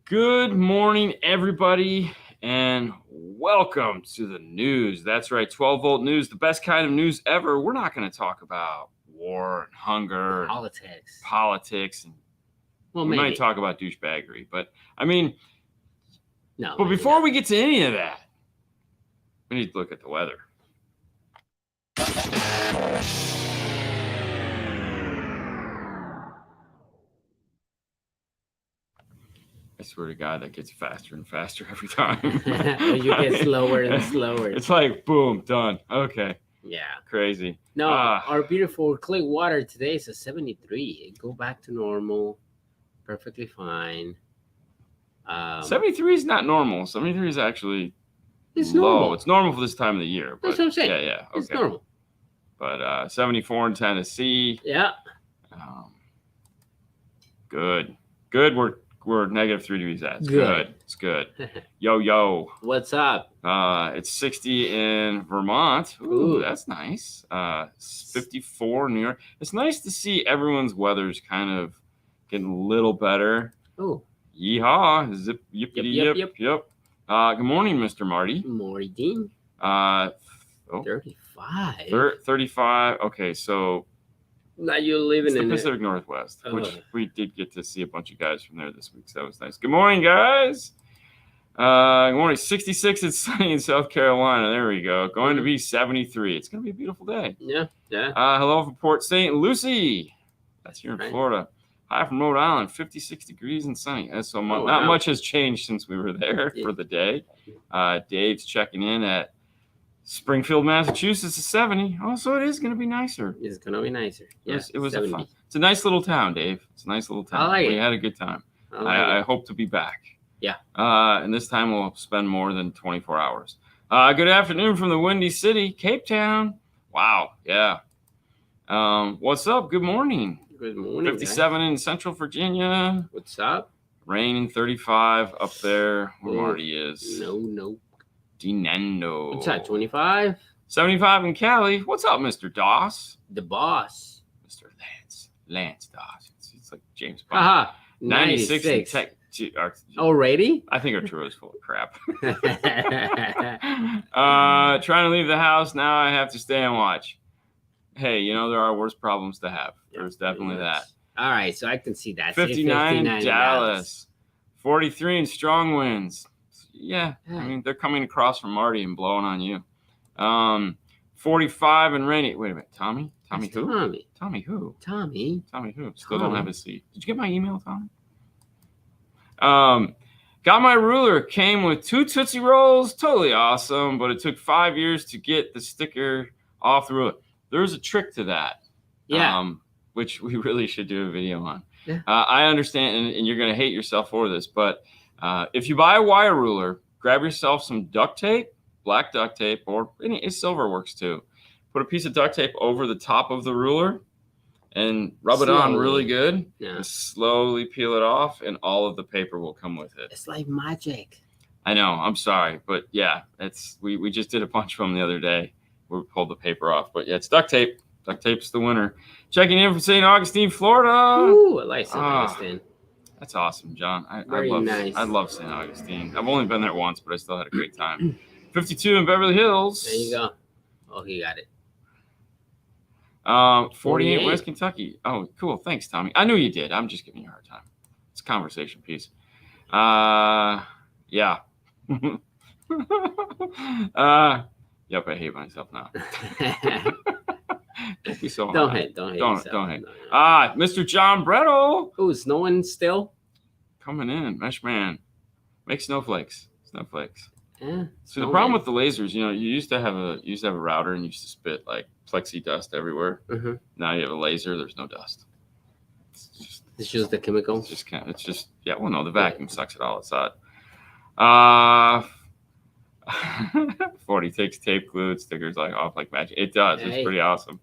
Good morning, everybody, and welcome to the news. That's right, 12-volt news, the best kind of news ever. We're not going to talk about war and hunger, politics, and we might talk about douchebaggery. But I mean, no. But before we get to any of that, we need to look at the weather. I swear to God, that gets faster and faster every time. You get slower and slower. It's like, boom, done. Okay. Yeah. Crazy. No, our beautiful clear water today is a 73. Go back to normal. Perfectly fine. 73 is not normal. 73 is actually low. Normal. It's normal for this time of the year. But that's what I'm saying. Yeah. Okay. It's normal. But 74 in Tennessee. Yeah. Good. We're negative 3 degrees out. It's good. It's good. Yo. What's up? It's 60 in Vermont. Ooh, that's nice. 54 in New York. It's nice to see everyone's weather's kind of getting a little better. Oh. Yeehaw. Zip, yippity, yip. Good morning, Mr. Marty. Morty Dean. 35. 35. Okay, so now you're living in the Pacific Northwest, which we did get to see a bunch of guys from there this week, so that was nice. Good morning, guys. Good morning. 66 and sunny in South Carolina. There we go. Going to be 73. It's going to be a beautiful day. Yeah. Hello from Port St. Lucie. That's here in Florida. Hi from Rhode Island. 56 degrees and sunny. So not much has changed since we were there for the day. Dave's checking in at Springfield, Massachusetts is 70. Oh, so it is going to be nicer. It's going to be nicer. Yes, it was fun. It's a nice little town, Dave. It's a nice little town. We had a good time. I hope to be back. Yeah. And this time we'll spend more than 24 hours. Good afternoon from the Windy City, Cape Town. Wow. Yeah. What's up? Good morning. Good morning. 57 in Central Virginia. What's up? Rain in 35 up there where Marty is. No. Fernando. What's that, 25? 75 in Cali. What's up, Mr. Doss? The boss. Mr. Lance Doss. It's like James Bond. 96 in Tech. Already? I think our tour is full of crap. Trying to leave the house. Now I have to stay and watch. Hey, there are worse problems to have. There's definitely that. All right, so I can see that. 59 in Dallas. 43 in strong winds. Yeah, I mean, they're coming across from Marty and blowing on you. 45 and rainy. Wait a minute, Tommy? Tommy who? Tommy who? Tommy who? Still don't have his seat. Did you get my email, Tommy? Got my ruler. Came with 2 Tootsie Rolls. Totally awesome, but it took 5 years to get the sticker off the ruler. There's a trick to that. Yeah. Which we really should do a video on. Yeah. I understand, and you're going to hate yourself for this, but if you buy a wire ruler, grab yourself some duct tape, black duct tape, or any silver works too. Put a piece of duct tape over the top of the ruler and rub it on really good. Yeah. And slowly peel it off, and all of the paper will come with it. It's like magic. I know. I'm sorry, but yeah, we just did a bunch of them the other day. We pulled the paper off, but yeah, it's duct tape. Duct tape's the winner. Checking in from St. Augustine, Florida. Ooh, I like St. Augustine. That's awesome, John. I nice. love St. Augustine. I've only been there once, but I still had a great time. 52 in Beverly Hills. There you go. Oh, he got it. 48 West Kentucky. Oh, cool. Thanks, Tommy. I knew you did. I'm just giving you a hard time. It's a conversation piece. Yeah. Yep, I hate myself now. Don't be so hard. Don't hate. Don't hate. No. Mr. John Bretto. Oh, snowing still? Coming in, Mesh Man. Make snowflakes. Yeah. So the problem with the lasers, you used to have a router and you used to spit like plexi dust everywhere. Mm-hmm. Now you have a laser. There's no dust. It's just the chemical. The vacuum sucks it all aside. 40 takes tape glued stickers off like magic. It does. Hey. It's pretty awesome.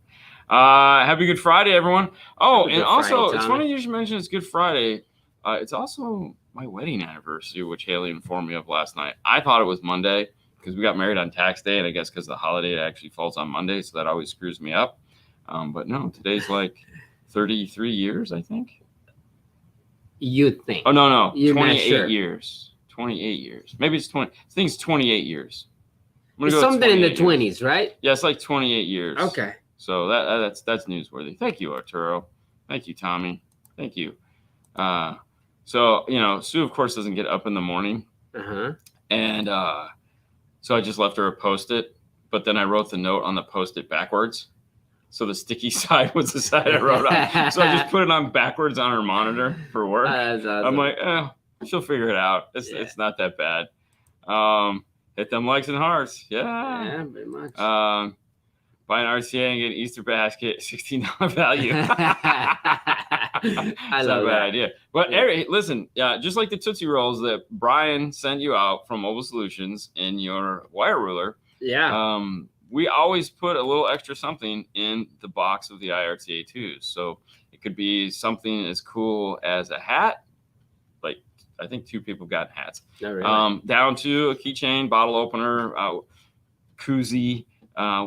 Happy Good Friday, everyone. Oh, and also, it's funny you should mention it's Good Friday. It's also my wedding anniversary, which Haley informed me of last night. I thought it was Monday because we got married on tax day, and I guess because the holiday actually falls on Monday, so that always screws me up. But no, today's like 33 years, I think. You think? Oh, no. You're 28 sure. years. 28 years. Maybe it's 20. I think it's 28 years. It's something in the 20s, right? Yeah, it's like 28 years. Okay. So that's newsworthy. Thank you, Arturo. Thank you, Tommy. Thank you. So, Sue, of course, doesn't get up in the morning. Uh-huh. And so I just left her a Post-it, but then I wrote the note on the Post-it backwards. So the sticky side was the side I wrote on. So I just put it on backwards on her monitor for work. That's awesome. I'm like, she'll figure it out. It's not that bad. Hit them likes and hearts. Yeah, very much. Buy an RCA and get an Easter basket, $16 value. I love that idea. But Eric, listen, just like the Tootsie Rolls that Brian sent you out from Mobile Solutions in your wire ruler. Yeah. We always put a little extra something in the box of the IRTA2s. So it could be something as cool as a hat. Like, I think 2 people got hats. Oh, really? Down to a keychain, bottle opener, koozie.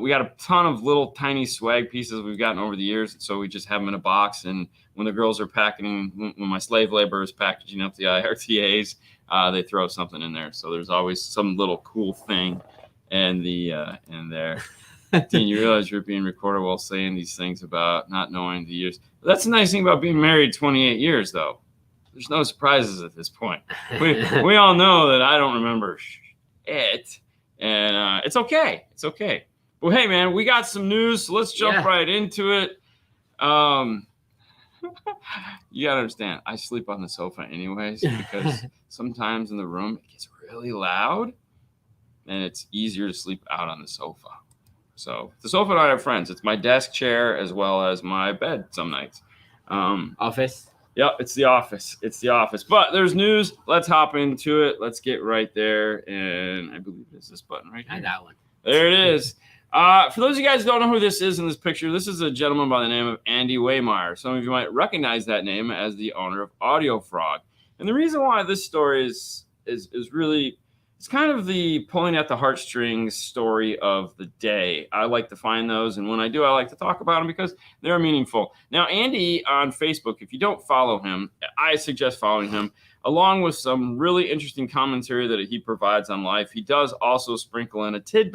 We got a ton of little tiny swag pieces we've gotten over the years. So we just have them in a box. And when the girls are packing, when my slave labor is packaging up the IRTAs, they throw something in there. So there's always some little cool thing in there. Dean, you realize you're being recorded while saying these things about not knowing the years. That's the nice thing about being married 28 years, though. There's no surprises at this point. We all know that I don't remember it, and it's okay. It's okay. Well, hey, man, we got some news, so let's jump right into it. You got to understand, I sleep on the sofa anyways because sometimes in the room it gets really loud, and it's easier to sleep out on the sofa. So the sofa and I are friends. It's my desk chair as well as my bed some nights. Office? Yep, it's the office. It's the office. But there's news. Let's hop into it. Let's get right there. And I believe it's this button right here. That one. There it is. For those of you guys who don't know who this is in this picture, this is a gentleman by the name of Andy Waymeyer. Some of you might recognize that name as the owner of Audio Frog. And the reason why this story is really, it's kind of the pulling at the heartstrings story of the day. I like to find those, and when I do, I like to talk about them because they're meaningful. Now, Andy on Facebook, if you don't follow him, I suggest following him, along with some really interesting commentary that he provides on life. He does also sprinkle in a tid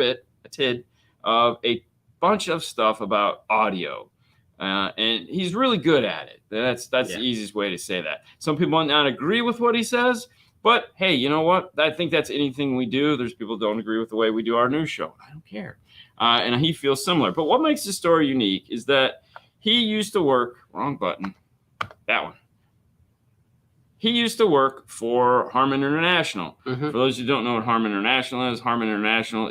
of a bunch of stuff about audio. And he's really good at it. That's the easiest way to say that. Some people might not agree with what he says, but hey, you know what? I think that's anything we do. There's people who don't agree with the way we do our news show. I don't care. And he feels similar. But what makes this story unique is that he used to work, wrong button, that one. He used to work for Harman International. Mm-hmm. For those who don't know what Harman International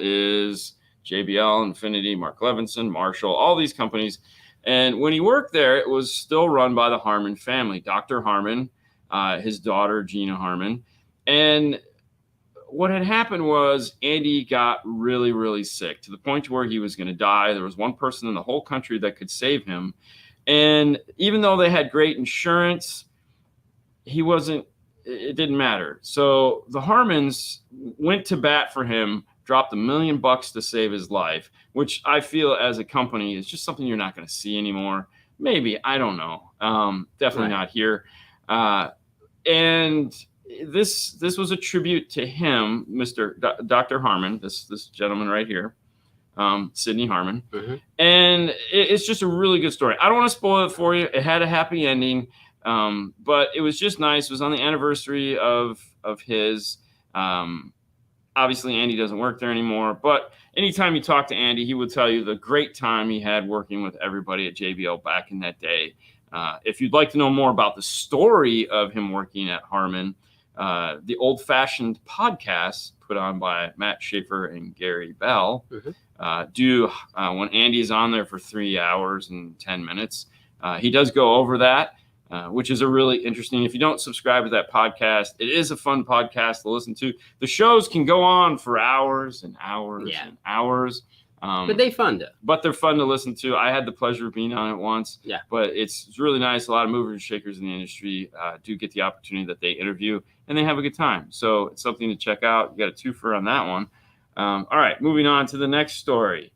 is JBL, Infinity, Mark Levinson, Marshall, all these companies. And when he worked there, it was still run by the Harman family. Dr. Harman, his daughter, Gina Harman. And what had happened was Andy got really, really sick to the point where he was going to die. There was one person in the whole country that could save him. And even though they had great insurance, it didn't matter. So the Harmans went to bat for him, dropped $1 million to save his life, which I feel as a company is just something you're not going to see anymore. Maybe, I don't know. Definitely not here. And this was a tribute to him, Dr. Harman, this gentleman right here, Sidney Harman. Mm-hmm. And it's just a really good story. I don't want to spoil it for you. It had a happy ending, but it was just nice. It was on the anniversary of his. Obviously, Andy doesn't work there anymore, but anytime you talk to Andy, he would tell you the great time he had working with everybody at JBL back in that day. If you'd like to know more about the story of him working at Harman, the old-fashioned podcast put on by Matt Schaefer and Gary Bell when Andy is on there for 3 hours and 10 minutes. He does go over that, which is a really interesting. If you don't subscribe to that podcast, it is a fun podcast to listen to. The shows can go on for hours and hours and hours. But they're fun to listen to. I had the pleasure of being on it once. Yeah. But it's really nice. A lot of movers and shakers in the industry do get the opportunity that they interview, and they have a good time. So it's something to check out. You got a twofer on that one. All right, moving on to the next story.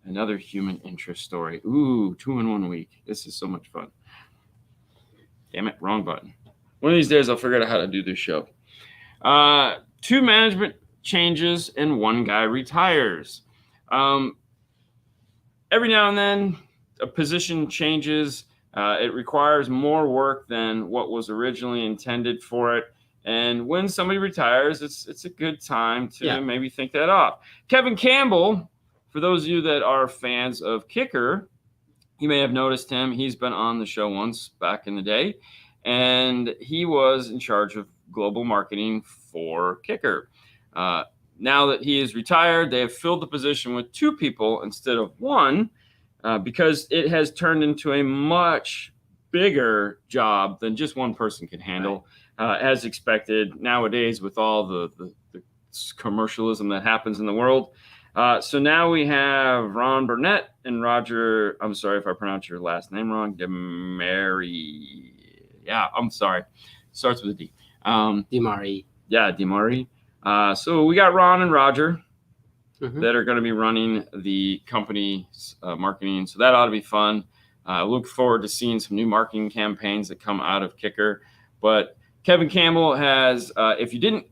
Another human interest story. Ooh, 2 in 1 week. This is so much fun. Damn it, wrong button. One of these days I'll figure out how to do this show. 2 management changes and 1 guy retires. Every now and then a position changes. It requires more work than what was originally intended for it. And when somebody retires, it's a good time to maybe think that off. Kevin Campbell, for those of you that are fans of Kicker, you may have noticed him. He's been on the show once back in the day, and he was in charge of global marketing for Kicker. Now that he is retired, they have filled the position with 2 people instead of 1 because it has turned into a much bigger job than just 1 person can handle. Right. As expected nowadays with all the commercialism that happens in the world. So now we have Ron Burnett and Roger. I'm sorry if I pronounce your last name wrong. DeMary. Yeah, I'm sorry. Starts with a D. DeMari. Yeah, DeMari. So we got Ron and Roger that are going to be running the company's marketing. So that ought to be fun. Look forward to seeing some new marketing campaigns that come out of Kicker. But Kevin Campbell has, if you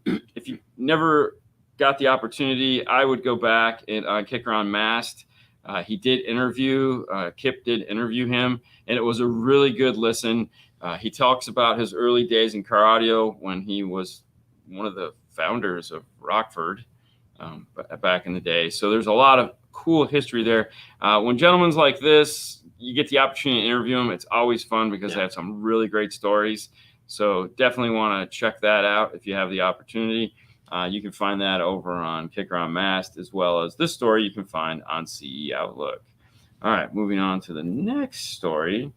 never got the opportunity, I would go back and Kicker Unmasked. He did interview, Kip did interview him, and it was a really good listen. He talks about his early days in car audio when he was one of the founders of Rockford back in the day. So there's a lot of cool history there. When gentlemen like this, you get the opportunity to interview them. It's always fun because they have some really great stories. So definitely want to check that out if you have the opportunity. You can find that over on Kicker Unmasked, as well as this story you can find on CE Outlook. All right, moving on to the next story.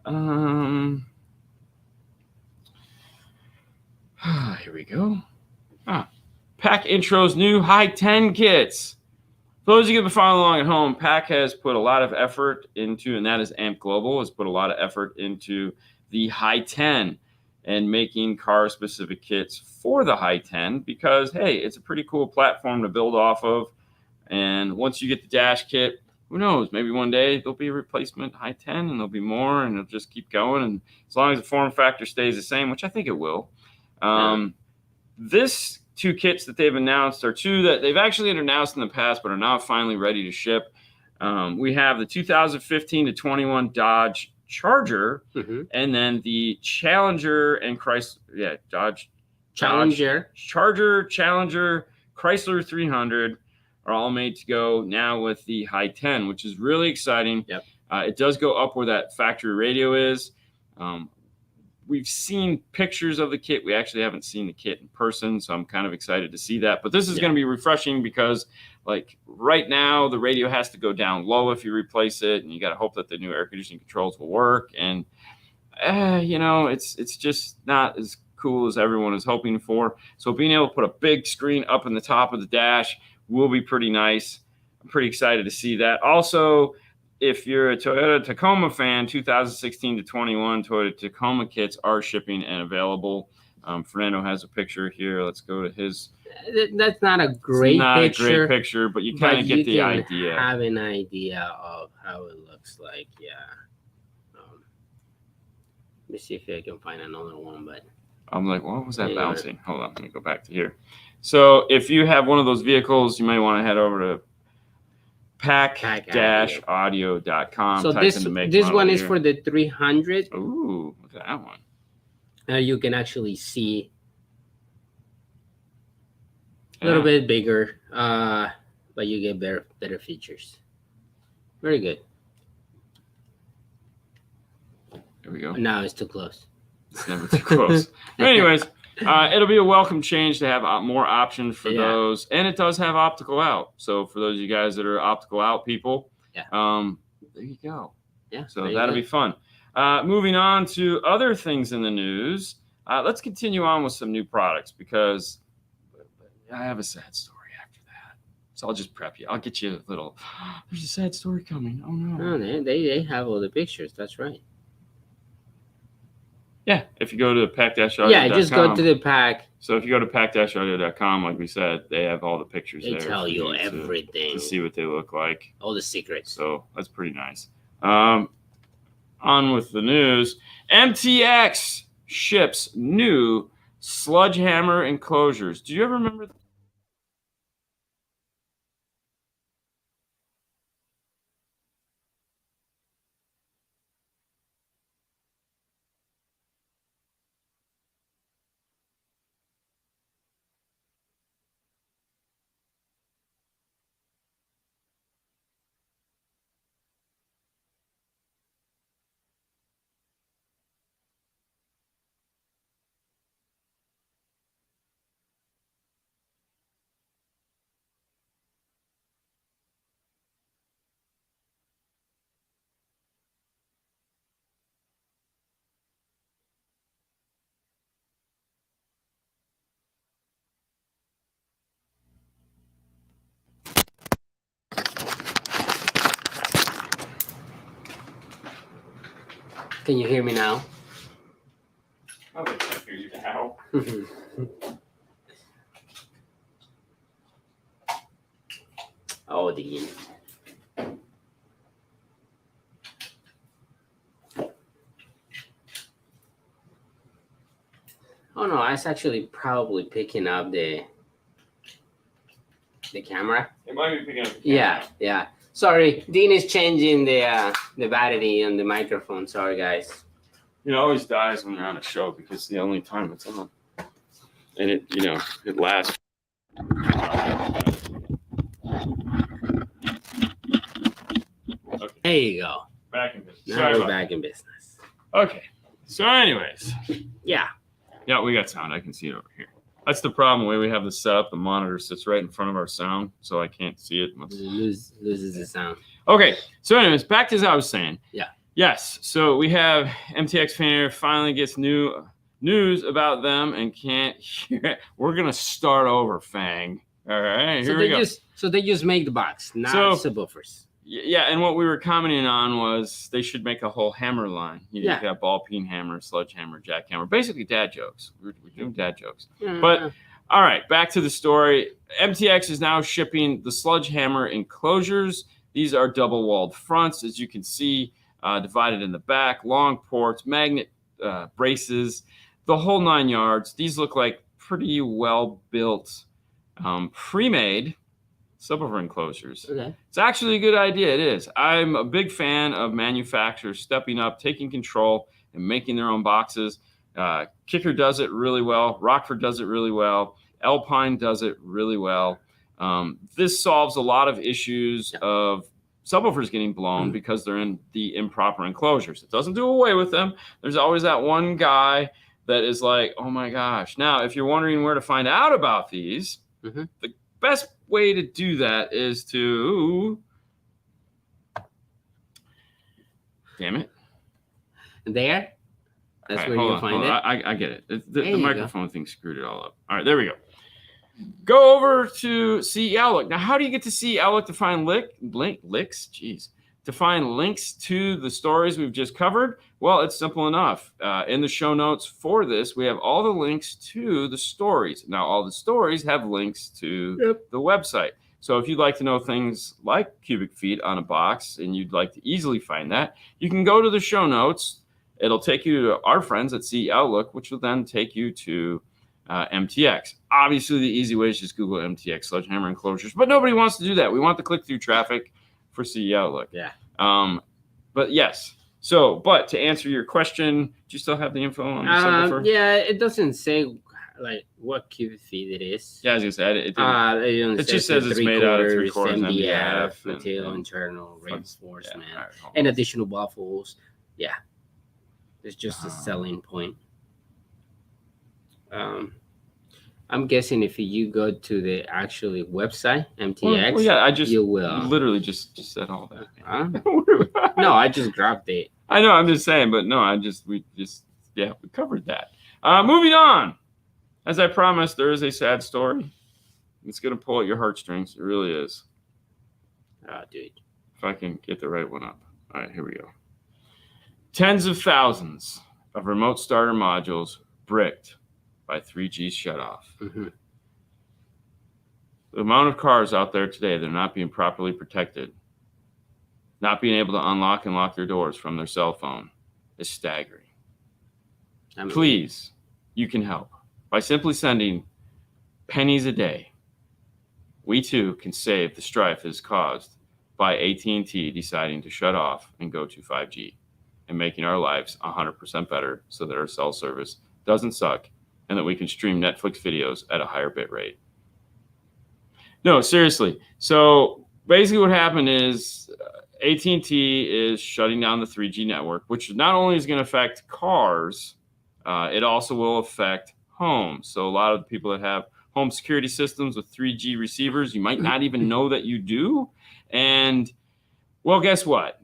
Here we go. Pack Intro's new High 10 kits. For those of you who've been following along at home, Pack has put a lot of effort into, and that is AMP Global, has put a lot of effort into the High 10 and making car-specific kits for the High 10 because, hey, it's a pretty cool platform to build off of. And once you get the dash kit, who knows, maybe one day there'll be a replacement High 10 and there'll be more and it'll just keep going. And as long as the form factor stays the same, which I think it will. This 2 kits that they've announced are 2 that they've actually announced in the past but are now finally ready to ship. We have the 2015 to 21 Dodge Charger, and then the Challenger and Chrysler, Dodge Charger, Challenger, Chrysler 300 are all made to go now with the High 10, which is really exciting. It does go up where that factory radio is. We've seen pictures of the kit. We actually haven't seen the kit in person, so I'm kind of excited to see that. But this is going to be refreshing because, like, right now, the radio has to go down low if you replace it, and you got to hope that the new air conditioning controls will work. And, it's just not as cool as everyone is hoping for. So being able to put a big screen up in the top of the dash will be pretty nice. I'm pretty excited to see that. Also, if you're a Toyota Tacoma fan, 2016 to 21 Toyota Tacoma kits are shipping and available. Fernando has a picture here. Let's go to his. That's not a great picture, but you kind of get the idea. Have an idea of how it looks like. Let me see if I can find another one. But I'm like, what was that bouncing? Hold on, let me go back to here. So if you have one of those vehicles, you may want to head over to pack-audio.com. So this one is for the 300. Ooh, look at that one. You can actually see a little bit bigger, but you get better features. Very good. There we go. Now it's too close. It's never too close. But anyways, it'll be a welcome change to have more options for those. And it does have optical out. So for those of you guys that are optical out people, there you go. So that'll be fun. Moving on to other things in the news. Let's continue on with some new products because I have a sad story after that. So I'll just prep you. I'll get you a little, there's a sad story coming. Oh, no. No, they have all the pictures. That's right. Yeah, if you go to pack-audio.com. Yeah, just go to the pack. So if you go to pack-audio.com, like we said, they have all the pictures there. They tell you everything. To see what they look like. All the secrets. So that's pretty nice. On with the news. MTX ships new Sledgehammer enclosures. Do you ever remember that? Can you hear me now? I think I hear you now. Oh, Dean. Oh no, I was actually probably picking up the camera. It might be picking up the camera. Yeah. Sorry, Dean is changing the battery on the microphone. Sorry, guys. It always dies when you're on a show because it's the only time it's on. And it lasts. Okay. There you go. Back in business. Now we're back in business. Okay. So anyways. Yeah. Yeah, we got sound. I can see it over here. That's the problem. The way we have this set up, the monitor sits right in front of our sound, so I can't see it. Loses the sound. Okay. So anyways, back to as I was saying. Yeah. Yes. So we have MTX Fan finally gets new news about them and can't hear it. We're gonna start over, Fang. All right. Here we go. So they just make the box, not subwoofers. Yeah, and what we were commenting on was they should make a whole hammer line. You got ball peen hammer, sledgehammer, jackhammer, basically dad jokes. We're doing dad jokes. But all right, back to the story. MTX is now shipping the sledgehammer enclosures. These are double-walled fronts, as you can see, divided in the back, long ports, magnet braces, the whole 9 yards. These look like pretty well-built, pre-made subwoofer enclosures. Okay. It's actually a good idea. It is. I'm a big fan of manufacturers stepping up, taking control, and making their own boxes. Kicker does it really well. Rockford does it really well. Alpine does it really well. This solves a lot of issues of subwoofers getting blown because they're in the improper enclosures. It doesn't do away with them. There's always that one guy that is like, oh my gosh. Now, if you're wondering where to find out about these, the best way to do that is to damn it there that's where you find it. I get it. The microphone thing screwed it all up. All right, there we go over to CE Outlook. Now, how do you get to CE Outlook to find to find links to the stories we've just covered? Well, it's simple enough. In the show notes for this, we have all the links to the stories. Now, all the stories have links to the website. So if you'd like to know things like cubic feet on a box and you'd like to easily find that, you can go to the show notes. It'll take you to our friends at CE Outlook, which will then take you to MTX. Obviously, the easy way is just Google MTX Sledgehammer enclosures, but nobody wants to do that. We want the click-through traffic for CE Outlook. Yeah. But yes. So, but to answer your question, do you still have the info on the subwoofer? Yeah, it doesn't say like what cubic feet it is. Yeah, I was gonna say it just says it's made out of 3/4 MDF, material, internal reinforcement, and additional baffles. Yeah, it's just a selling point. I'm guessing if you go to the actually website, MTX, I just you will literally just said all that. No, I just grabbed it. I know, I'm just saying, but no, we covered that. Moving on. As I promised, there is a sad story. It's gonna pull at your heartstrings. It really is. Dude. If I can get the right one up. All right, here we go. Tens of thousands of remote starter modules bricked by 3G shutoff. Mm-hmm. The amount of cars out there today that are not being properly protected, not being able to unlock and lock their doors from their cell phone, is staggering. Please, you can help by simply sending pennies a day. We too can save the strife that is caused by AT&T deciding to shut off and go to 5G and making our lives 100% better so that our cell service doesn't suck and that we can stream Netflix videos at a higher bit rate. No, seriously. So basically what happened is AT&T is shutting down the 3G network, which not only is going to affect cars, it also will affect homes. So a lot of the people that have home security systems with 3G receivers, you might not even know that you do. And, well, guess what?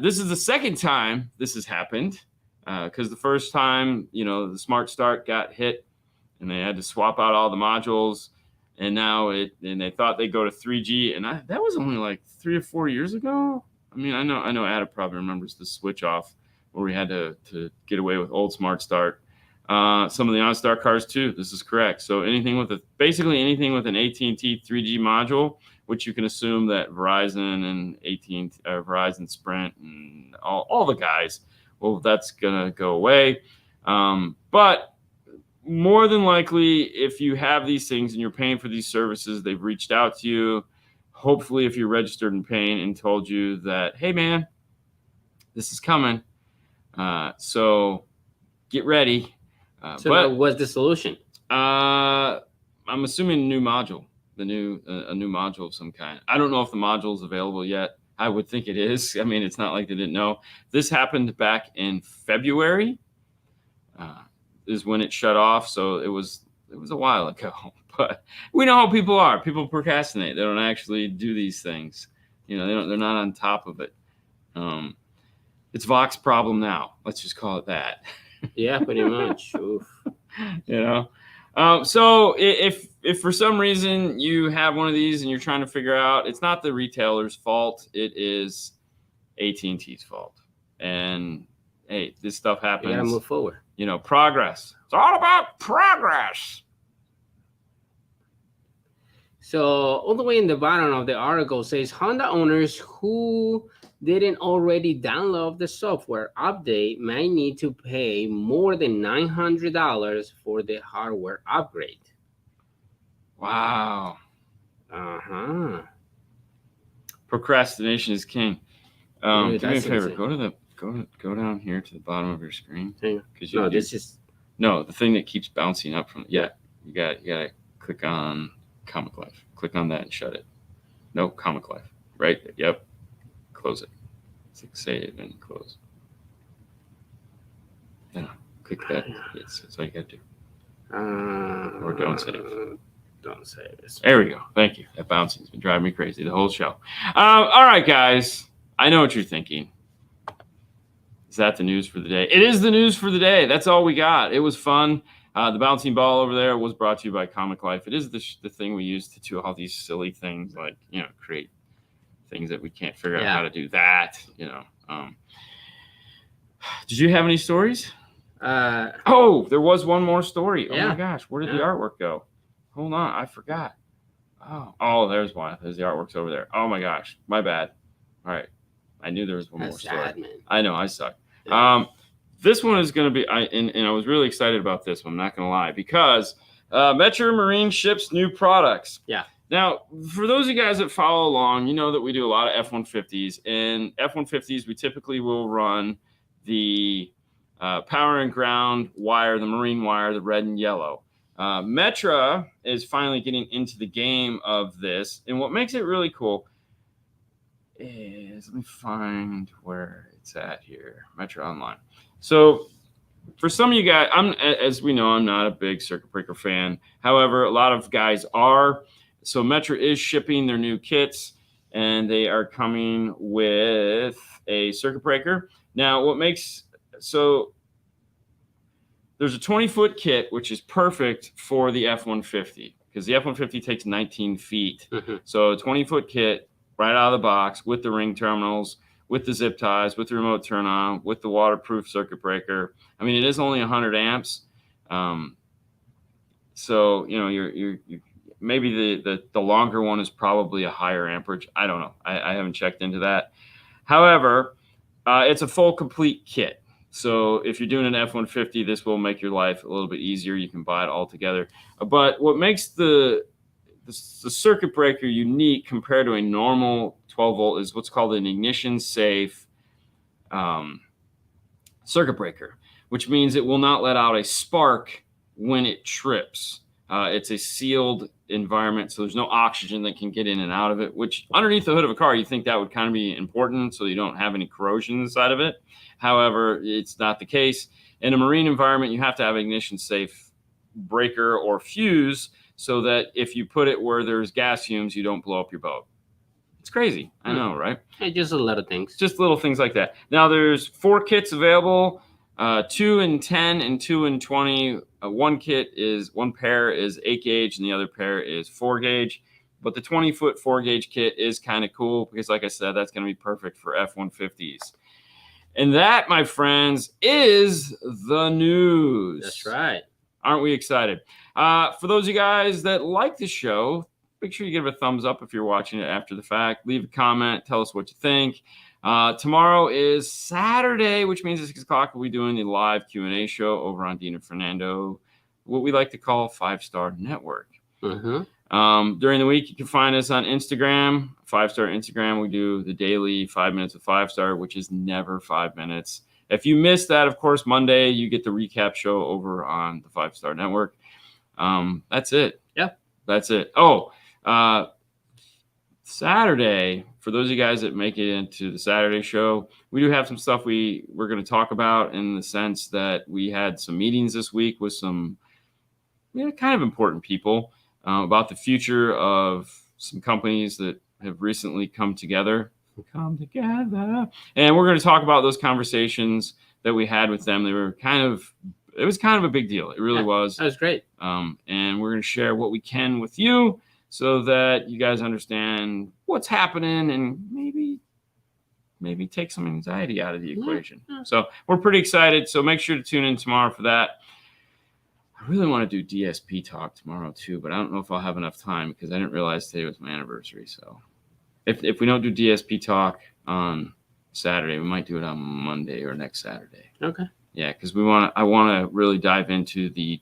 This is the second time this has happened, because the first time, the Smart Start got hit and they had to swap out all the modules, and now they thought they'd go to 3G, and that was only like 3 or 4 years ago. I mean, I know Adam probably remembers the switch off where we had to get away with old Smart Start. Some of the OnStar cars too. This is correct. So basically anything with an AT&T 3G module, which you can assume that Verizon and AT&T, Verizon, Sprint, and all the guys, well, that's gonna go away. But more than likely, if you have these things and you're paying for these services, they've reached out to you. Hopefully, if you're registered and paying, and told you that, hey man, this is coming. So get ready. So what's the solution? I'm assuming a new module, a new module of some kind. I don't know if the module is available yet. I would think it is. I mean, it's not like they didn't know. This happened back in February, is when it shut off. So it was a while ago. But we know how people are. People procrastinate. They don't actually do these things. They're not on top of it. It's Vox problem now. Let's just call it that. Yeah, pretty much. Oof. So if for some reason you have one of these and you're trying to figure out, it's not the retailer's fault. It is AT&T's fault. And hey, this stuff happens. You gotta move forward. Progress. It's all about progress. So all the way in the bottom of the article says Honda owners who didn't already download the software update might need to pay more than $900 for the hardware upgrade. Wow. Uh-huh. Procrastination is king. Dude, do me a favor. insane. Go down here to the bottom of your screen. No, the thing that keeps bouncing up from. Yeah, you gotta click on Comic Life. Click on that and shut it. No, Comic Life. Right? Yep. Close it. Save and close. Yeah, click that. Yes, that's all you gotta do. Or don't save. Don't save it. There we go. Thank you. That bouncing's been driving me crazy the whole show. All right, guys. I know what you're thinking. Is that the news for the day? It is the news for the day. That's all we got. It was fun. The bouncing ball over there was brought to you by Comic Life. It is the thing we use to do all these silly things, like create things that we can't figure out how to do that. Did you have any stories? There was one more story. Oh my gosh, where did the artwork go? Hold on, I forgot. Oh, there's one. There's the artwork's over there. Oh my gosh, my bad. All right, I knew there was one more story. Sad, man. I know, I suck. Yeah. This one is going to be, I was really excited about this one, I'm not going to lie, because Metra Marine ships new products. Yeah. Now, for those of you guys that follow along, you know that we do a lot of F-150s. And F-150s, we typically will run the power and ground wire, the marine wire, the red and yellow. Metra is finally getting into the game of this. And what makes it really cool is, let me find where it's at here, Metra Online. So for some of you guys, as we know, I'm not a big circuit breaker fan. However, a lot of guys are. So Metra is shipping their new kits, and they are coming with a circuit breaker. Now, so there's a 20-foot kit, which is perfect for the F-150, because the F-150 takes 19 feet. Mm-hmm. So a 20-foot kit right out of the box with the ring terminals, with the zip ties, with the remote turn on, with the waterproof circuit breaker. I mean, it is only 100 amps. So, you know, you're maybe the longer one is probably a higher amperage. I don't know. I haven't checked into that. However, it's a full complete kit. So if you're doing an F-150, this will make your life a little bit easier. You can buy it all together. But what makes the circuit breaker unique compared to a normal 12 volt is what's called an ignition safe circuit breaker, which means it will not let out a spark when it trips. It's a sealed environment, so there's no oxygen that can get in and out of it, which underneath the hood of a car, you think that would kind of be important so you don't have any corrosion inside of it. However, it's not the case. In a marine environment, you have to have an ignition safe breaker or fuse so that if you put it where there's gas fumes, you don't blow up your boat. It's crazy. I know, right? Hey, just a lot of things. Just little things like that. Now, there's 4 kits available, 2 in 10 and 2 in 20. One pair is 8 gauge and the other pair is 4 gauge. But the 20-foot 4 gauge kit is kind of cool because, like I said, that's going to be perfect for F-150s. And that, my friends, is the news. That's right. Aren't we excited? For those of you guys that like the show, make sure you give it a thumbs up if you're watching it after the fact. Leave a comment. Tell us what you think. Tomorrow is Saturday, which means at 6 o'clock we'll be doing the live Q&A show over on Dean and Fernando, what we like to call 5-Star Network. During the week, you can find us on Instagram, 5-Star Instagram. We do the daily 5 minutes of 5-Star, which is never 5 minutes. If you missed that, of course, Monday, you get the recap show over on the 5-Star Network. That's it. Yeah. That's it. Oh, Saturday, for those of you guys that make it into the Saturday show, we do have some stuff we're going to talk about in the sense that we had some meetings this week with some kind of important people about the future of some companies that have recently come together. And we're going to talk about those conversations that we had with them. It was kind of a big deal. It really was. That was great. And we're going to share what we can with you so that you guys understand what's happening and maybe take some anxiety out of the equation. Yeah. So we're pretty excited. So make sure to tune in tomorrow for that. I really want to do DSP talk tomorrow too, but I don't know if I'll have enough time because I didn't realize today was my anniversary. So if we don't do DSP talk on Saturday, we might do it on Monday or next Saturday. Okay. Yeah, because I want to really dive into the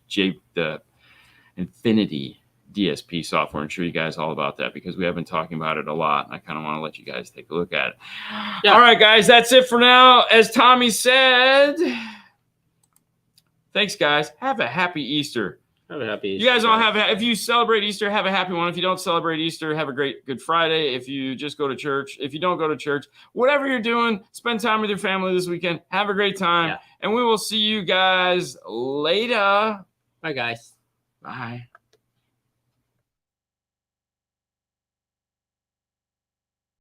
Infinity DSP software and show you guys all about that because we have been talking about it a lot, and I kind of want to let you guys take a look at it. Yeah. All right, guys, that's it for now. As Tommy said, thanks, guys. Have a happy Easter. Have a happy Easter. You guys all if you celebrate Easter, have a happy one. If you don't celebrate Easter, have a great Good Friday. If you just go to church, if you don't go to church, whatever you're doing, spend time with your family this weekend. Have a great time. Yeah. And we will see you guys later. Bye, guys. Bye.